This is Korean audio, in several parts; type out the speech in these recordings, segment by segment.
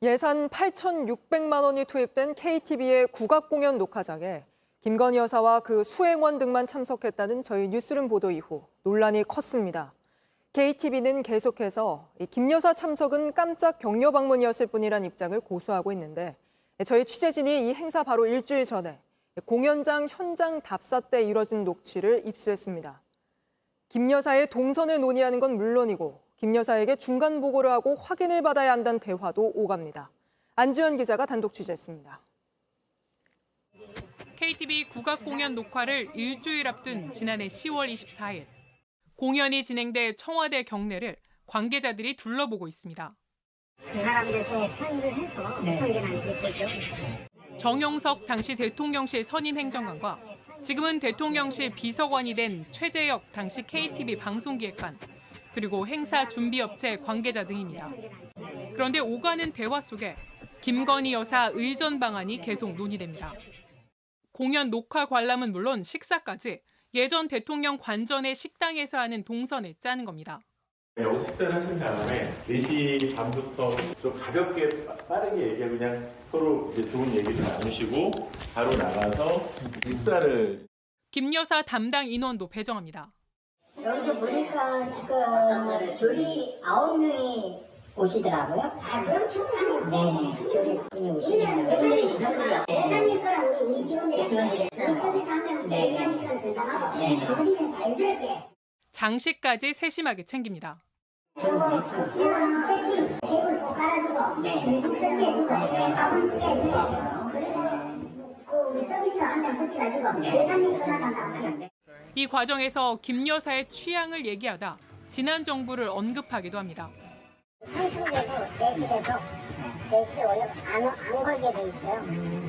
예산 8,600만 원이 투입된 KTV의 국악공연 녹화장에 김건희 여사와 그 수행원 등만 참석했다는 저희 뉴스룸 보도 이후 논란이 컸습니다. KTV는 계속해서 김 여사 참석은 깜짝 격려 방문이었을 뿐이란 입장을 고수하고 있는데 저희 취재진이 이 행사 바로 일주일 전에 공연장 현장 답사 때 이뤄진 녹취를 입수했습니다. 김 여사의 동선을 논의하는 건 물론이고 김 여사에게 중간 보고를 하고 확인을 받아야 한다는 대화도 오갑니다. 안지연 기자가 단독 취재했습니다. KTV 국악공연 녹화를 일주일 앞둔 지난해 10월 24일. 공연이 진행돼 청와대 경내를 관계자들이 둘러보고 있습니다. 그 사람들 중에 선임을 해서 경계는 짓겠죠. 정용석 당시 대통령실 선임 행정관과 지금은 대통령실 비서관이 된 최재혁 당시 KTV 방송기획관, 그리고 행사 준비업체 관계자 등입니다. 그런데 오가는 대화 속에 김건희 여사 의전 방안이 계속 논의됩니다. 공연 녹화 관람은 물론 식사까지 예전 대통령 관전의 식당에서 하는 동선을 짜는 겁니다. 여기서 식사를 하신 다음에 4시 반부터 좀 가볍게 빠르게 얘기하고 그냥 서로 이제 좋은 얘기를 나누시고 바로 나가서 식사를. 김 여사 담당 인원도 배정합니다. 여기서 보니까 지금 조리 9명이 오시더라고요. 그럼 충분하네요. 네네. 조리 분이 오시더라고요. 예산일 거라 우리 직원들이 서비스 하면 예산일 거는 전담하고 나머지는 자연스럽게. 장식까지 세심하게 챙깁니다. 저거 세팅, 테이블 꼭 깔아주고 물품 설치해주고 가본 깨주고 그리고 우리 서비스 한 명 붙여가지고 예산일 거나 간다고. 이 과정에서 김 여사의 취향을 얘기하다 지난 정부를 언급하기도 합니다. 한국에도 내실에도 내실에 원래 안 걸게 돼 있어요.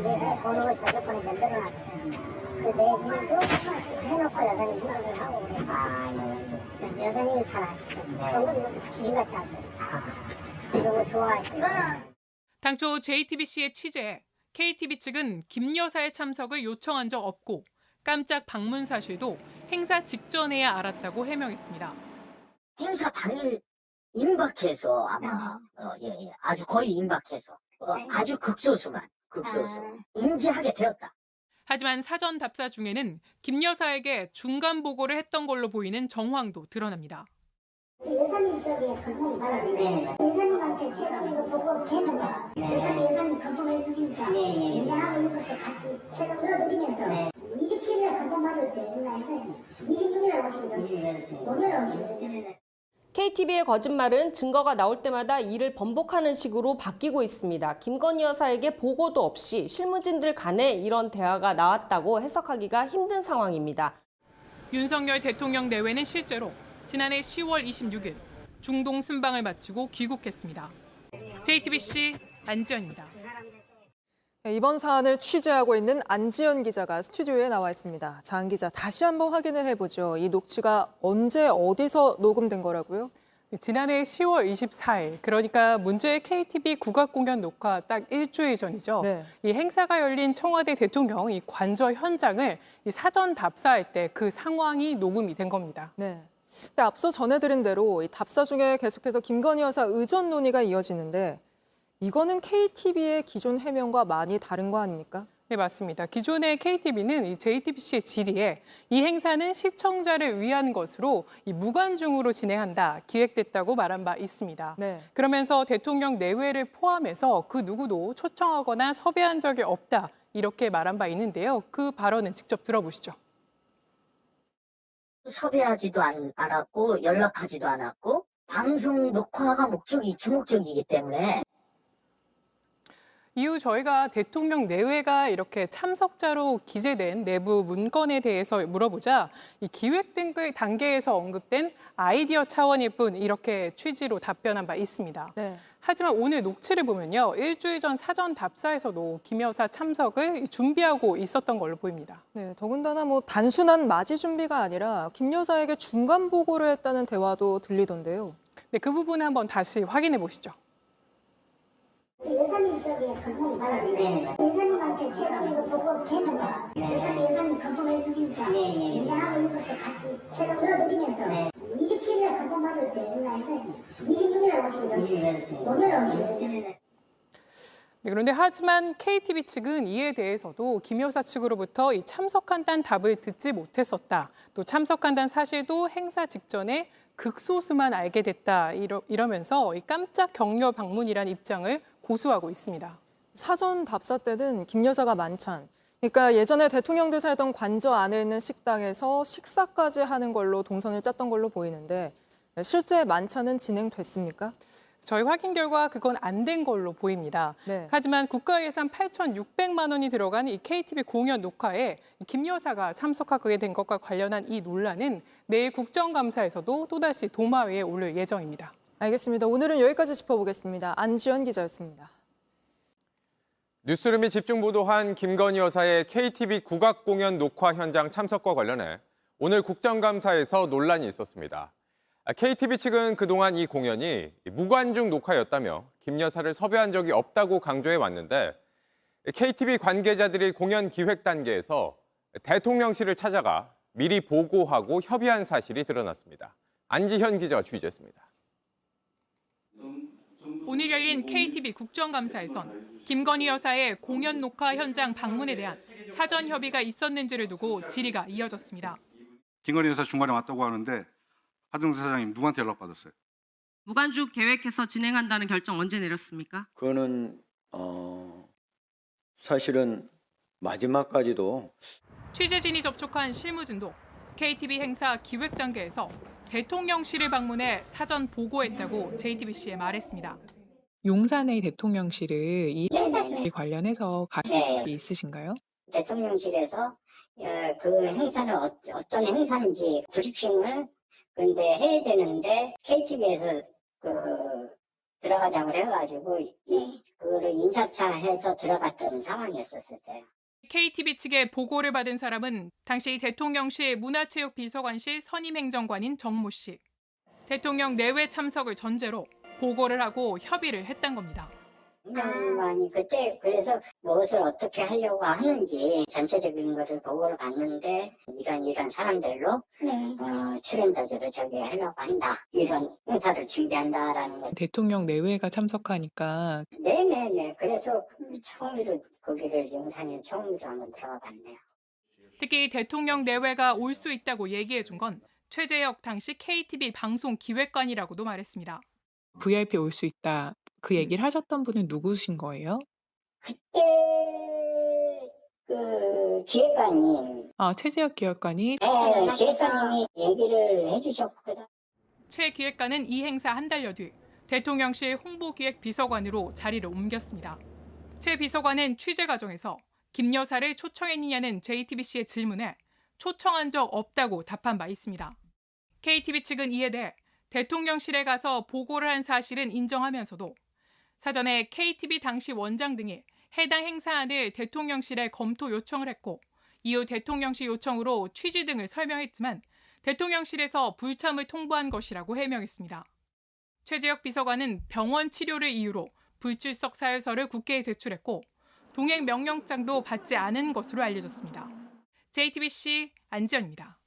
내실에 번호를 저작권에 만들어놨어요. 그 내실도 해놓고 여사님 생각을 하고 그래. 여사님이 잘 아시죠. 그런 건 귀신같이 아세요. 이런 거 좋아하시고. 당초 JTBC의 취재에 KTV 측은 김 여사의 참석을 요청한 적 없고 깜짝 방문 사실도 행사 직전에야 알았다고 해명했습니다. 행사 당일 임박해서 아마 아주 거의 임박해서 아주 극소수만 인지하게 되었다. 하지만 사전 답사 중에는 김 여사에게 중간 보고를 했던 걸로 보이는 정황도 드러납니다. 여사님 쪽에 컨펌 받았는데 여사님한테 최종 보고 했는데 여사님 컨펌 해주시니까 인간하고 이것도 같이 최종 들어드리면서 27일에 컨펌 받을 때 누가 했어요. 26일에 오시거든요. 목요일에 오시거든요. KTV의 거짓말은 증거가 나올 때마다 이를 번복하는 식으로 바뀌고 있습니다. 김건희 여사에게 보고도 없이 실무진들 간에 이런 대화가 나왔다고 해석하기가 힘든 상황입니다. 윤석열 대통령 내외는 실제로 지난해 10월 26일 중동 순방을 마치고 귀국했습니다. JTBC 안지연입니다. 이번 사안을 취재하고 있는 안지연 기자가 스튜디오에 나와 있습니다. 장 기자, 다시 한번 확인을 해보죠. 이 녹취가 언제 어디서 녹음된 거라고요? 지난해 10월 24일, 그러니까 문제의 KTV 국악공연 녹화 딱 일주일 전이죠. 네. 이 행사가 열린 청와대 대통령 이 관저 현장을 이 사전 답사할 때 그 상황이 녹음이 된 겁니다. 네. 근데 앞서 전해드린 대로 이 답사 중에 계속해서 김건희 여사 의전 논의가 이어지는데 이거는 KTV의 기존 해명과 많이 다른 거 아닙니까? 네, 맞습니다. 기존의 KTV는 이 JTBC의 질의에 이 행사는 시청자를 위한 것으로 이 무관중으로 진행한다, 기획됐다고 말한 바 있습니다. 네. 그러면서 대통령 내외를 포함해서 그 누구도 초청하거나 섭외한 적이 없다, 이렇게 말한 바 있는데요. 그 발언은 직접 들어보시죠. 섭외하지도 않았고 연락하지도 않았고 방송 녹화가 주목적이기 때문에 이후 저희가 대통령 내외가 이렇게 참석자로 기재된 내부 문건에 대해서 물어보자 이 기획 단계에서 언급된 아이디어 차원일 뿐, 이렇게 취지로 답변한 바 있습니다. 네. 하지만 오늘 녹취를 보면요, 일주일 전 사전 답사에서도 김 여사 참석을 준비하고 있었던 걸로 보입니다. 네, 더군다나 뭐 단순한 맞이 준비가 아니라 김 여사에게 중간 보고를 했다는 대화도 들리던데요. 네, 그 부분 한번 다시 확인해 보시죠. 여사님 쪽에 컨펌 받았는데 여사님한테 최종 보고 했는데 여사님 컨펌 해주시니까 인간하고 이것도 같이 최종 들어드리면서 27일에 컨펌 받을 때 누가 했어요. 26일에 오시거든요. 목요일에 오시거든요. 네, 그런데 하지만 KTB 측은 이에 대해서도 김 여사 측으로부터 이 참석한다는 답을 듣지 못했었다. 또 참석한다는 사실도 행사 직전에 극소수만 알게 됐다. 이러면서 이 깜짝 격려 방문이란 입장을 고수하고 있습니다. 사전 답사 때는 김 여사가 만찬, 그러니까 예전에 대통령들 살던 관저 안에 있는 식당에서 식사까지 하는 걸로 동선을 짰던 걸로 보이는데 실제 만찬은 진행됐습니까? 저희 확인 결과 그건 안 된 걸로 보입니다. 네. 하지만 국가 예산 8,600만 원이 들어간 이 KTB 공연 녹화에 김 여사가 참석하게 된 것과 관련한 이 논란은 내일 국정감사에서도 또다시 도마 위에 오를 예정입니다. 알겠습니다. 오늘은 여기까지 짚어보겠습니다. 안지연 기자였습니다. 뉴스룸이 집중 보도한 김건희 여사의 KTB 국악공연 녹화 현장 참석과 관련해 오늘 국정감사에서 논란이 있었습니다. KTB 측은 그동안 이 공연이 무관중 녹화였다며 김 여사를 섭외한 적이 없다고 강조해 왔는데 KTB 관계자들이 공연 기획 단계에서 대통령실을 찾아가 미리 보고하고 협의한 사실이 드러났습니다. 안지현 기자가 취재했습니다. 오늘 열린 KTB 국정감사에선 김건희 여사의 공연 녹화 현장 방문에 대한 사전 협의가 있었는지를 두고 질의가 이어졌습니다. 김건희 여사 중간에 왔다고 하는데 하정수 사장님 누구한테 연락받았어요? 무관중 계획해서 진행한다는 결정 언제 내렸습니까? 그거는 사실은 마지막까지도 취재진이 접촉한 실무진도 KTB 행사 기획 단계에서 대통령실을 방문해 사전 보고했다고 JTBC에 말했습니다. 용산의 대통령실을 이 행사실. 관련해서 같이 네. 있으신가요? 대통령실에서 그 행사는 어떤 행사인지 브리핑을 근데 해야 되는데 KTB에서 들어가자고 해가지고 그거를 인사차해서 들어갔던 상황이었었어요. KTB 측의 보고를 받은 사람은 당시 대통령실 문화체육비서관실 선임행정관인 정모 씨. 대통령 내외 참석을 전제로 보고를 하고 협의를 했단 겁니다. 행정관이 그때 그래서 무엇을 어떻게 하려고 하는지 전체적인 것을 보고를 받는데 이런 사람들로 출연자들을 저기 하려고 한다. 이런 행사를 준비한다라는 거. 대통령 내외가 참석하니까 네네네. 그래서 처음으로 거기를 용산에 처음으로 한번 들어가 봤네요. 특히 대통령 내외가 올 수 있다고 얘기해 준 건 최재혁 당시 KTB 방송기획관이라고도 말했습니다. VIP 올 수 있다. 그 얘기를 하셨던 분은 누구신 거예요? 그때 그 기획관님, 최재혁 기획관이 기획관님이 얘기를 해주셨거든. 최 기획관은 이 행사 한 달여 뒤 대통령실 홍보기획비서관으로 자리를 옮겼습니다. 최 비서관은 취재 과정에서 김 여사를 초청했느냐는 JTBC의 질문에 초청한 적 없다고 답한 바 있습니다. KTB 측은 이에 대해 대통령실에 가서 보고를 한 사실은 인정하면서도 사전에 KTB 당시 원장 등이 해당 행사안을 대통령실에 검토 요청을 했고 이후 대통령실 요청으로 취지 등을 설명했지만 대통령실에서 불참을 통보한 것이라고 해명했습니다. 최재혁 비서관은 병원 치료를 이유로 불출석 사유서를 국회에 제출했고 동행 명령장도 받지 않은 것으로 알려졌습니다. JTBC 안지연입니다.